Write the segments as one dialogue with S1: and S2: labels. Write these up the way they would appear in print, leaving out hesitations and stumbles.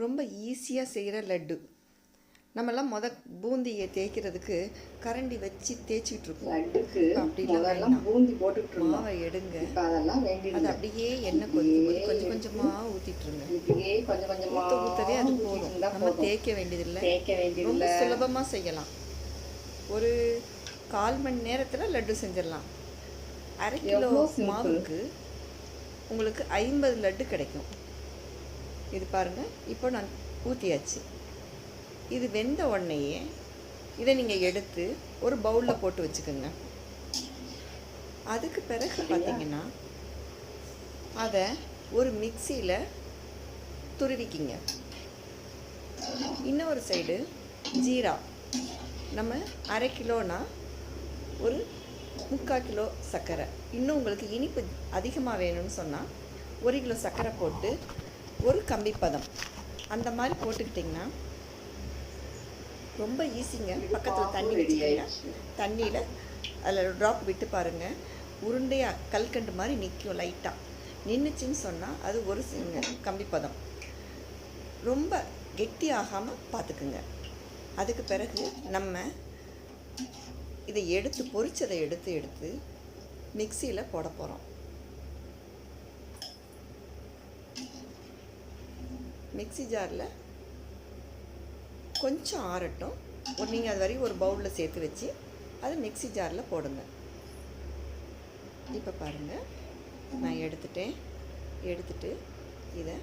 S1: ரொம்ப ஈஸியாக செய்கிற லட்டு. நம்மலாம் பூந்தியை தேய்க்கிறதுக்கு கரண்டி வச்சு தேய்ச்சிக்கிட்டு இருக்கோம். அப்படிலாம் வேண்டாம்.
S2: பூந்தி போட்டுக்கிட்டு
S1: மாவை எடுங்க,
S2: அதெல்லாம்
S1: அது அப்படியே எண்ணெய் கொதிக்கும்போது கொஞ்சம் கொஞ்சமாக ஊற்றிட்டுருங்க. ஊற்றவே அது போதும். நம்ம தேய்க்க வேண்டியதில்லை, ரொம்ப சுலபமாக செய்யலாம். ஒரு 1/4 மணி நேரத்தில் லட்டு செஞ்சிடலாம். 1/2 கிலோ மாவுக்கு உங்களுக்கு 50 லட்டு கிடைக்கும். இது பாருங்கள், இப்போ நான் ஊற்றியாச்சு. இது வெந்த உடனேயே இதை நீங்கள் எடுத்து ஒரு பவுலில் போட்டு வச்சுக்கோங்க. அதுக்கு பிறகு பார்த்தீங்கன்னா அதை ஒரு மிக்சியில் துருவிக்கிங்க. இன்னொரு சைடு ஜீரா, நம்ம 1/2 கிலோனா ஒரு 3/4 கிலோ சர்க்கரை. இன்னும் உங்களுக்கு இனிப்பு அதிகமாக வேணும்னு சொன்னால் 1 கிலோ சர்க்கரை போட்டு ஒரு கம்பி பதம் அந்த மாதிரி போட்டுக்கிட்டிங்கன்னா ரொம்ப ஈஸிங்க. பக்கத்தில் தண்ணி வச்சுக்கோங்க. தண்ணியில் அதில் ட்ராப் விட்டு பாருங்கள், உருண்டையாக கல்கண்டு மாதிரி நிற்கும். லைட்டாக நின்றுச்சின்னு சொன்னால் அது ஒரு கம்பி பதம். ரொம்ப கெட்டி ஆகாமல் பார்த்துக்குங்க. அதுக்கு பிறகு நம்ம இதை எடுத்து பொரிச்சதை எடுத்து மிக்சியில் போட போகிறோம். மிக்சி ஜாரில் கொஞ்சம் ஆறட்டும். நீங்கள் அது வரைக்கும் ஒரு பவுலில் சேர்த்து வச்சு அதை மிக்சி ஜாரில் போடுங்க. இப்போ பாருங்கள், நான் எடுத்துட்டு இதை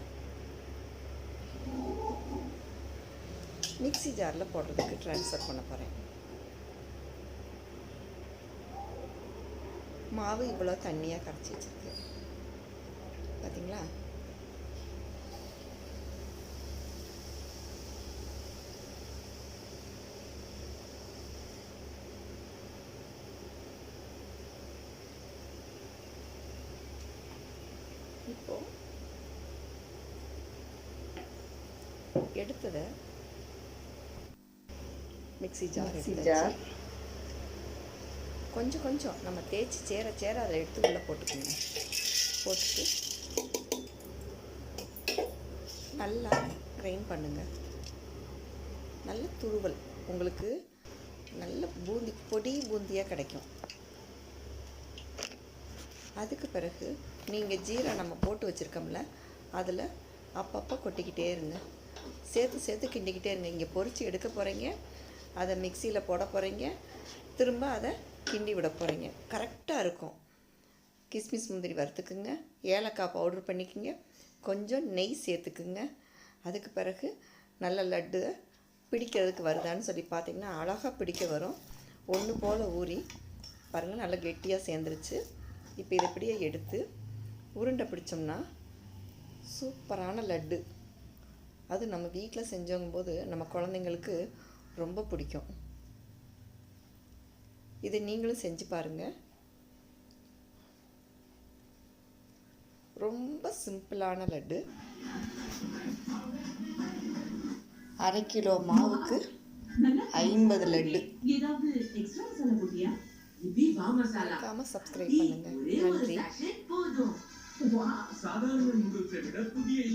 S1: மிக்சி ஜாரில் போடுறதுக்கு ட்ரான்ஸ்ஃபர் பண்ண போகிறேன். மாவு இவ்வளோ தண்ணியாக கரைச்சி வச்சுருக்கு பார்த்தீங்களா? இப்போது எடுத்ததை மிக்சி ஜார் கொஞ்சம் நம்ம தேய்ச்சி சேர அதை எடுத்து உள்ளே போட்டுக்கோங்க. போட்டுட்டு நல்லா கிரைண்ட் பண்ணுங்கள். நல்ல துருவல் உங்களுக்கு நல்ல பொடி பூந்தியாக கிடைக்கும். அதுக்கு பிறகு நீங்கள் ஜீரா நம்ம போட்டு வச்சுருக்கோம்ல, அதில் அப்பப்போ கொட்டிக்கிட்டே இருங்க. சேர்த்து கிண்டிக்கிட்டே இருங்க. இங்கே பொரித்து எடுக்க போகிறீங்க, அதை மிக்சியில் போட போகிறீங்க, திரும்ப அதை கிண்டி விட போகிறீங்க. கரெக்டாக இருக்கும். கிஸ்மிஸ் முந்திரி வறுத்துக்குங்க, ஏலக்காய் பவுடர் பண்ணிக்கோங்க, கொஞ்சம் நெய் சேர்த்துக்குங்க. அதுக்கு பிறகு நல்ல லட்டு பிடிக்கிறதுக்கு வருதான்னு சொல்லி பார்த்தீங்கன்னா அழகாக பிடிக்க வரும். ஒன்று போல் ஊறி பாருங்கள், நல்லா கெட்டியாக சேர்ந்துருச்சு. இப்போ இதை இப்படியே எடுத்து உருண்டை பிடிச்சோம்னா சூப்பரான லட்டு. அது நம்ம வீட்டில் செஞ்சோங்கும்போது நம்ம குழந்தைங்களுக்கு ரொம்ப பிடிக்கும். இதை நீங்களும் செஞ்சு பாருங்கள். ரொம்ப சிம்பிளான லட்டு. 1/2 கிலோ மாவுக்கு 50 லட்டு. மறக்காம சப்ஸ்கிரைப் பண்ணுங்க. நன்றி.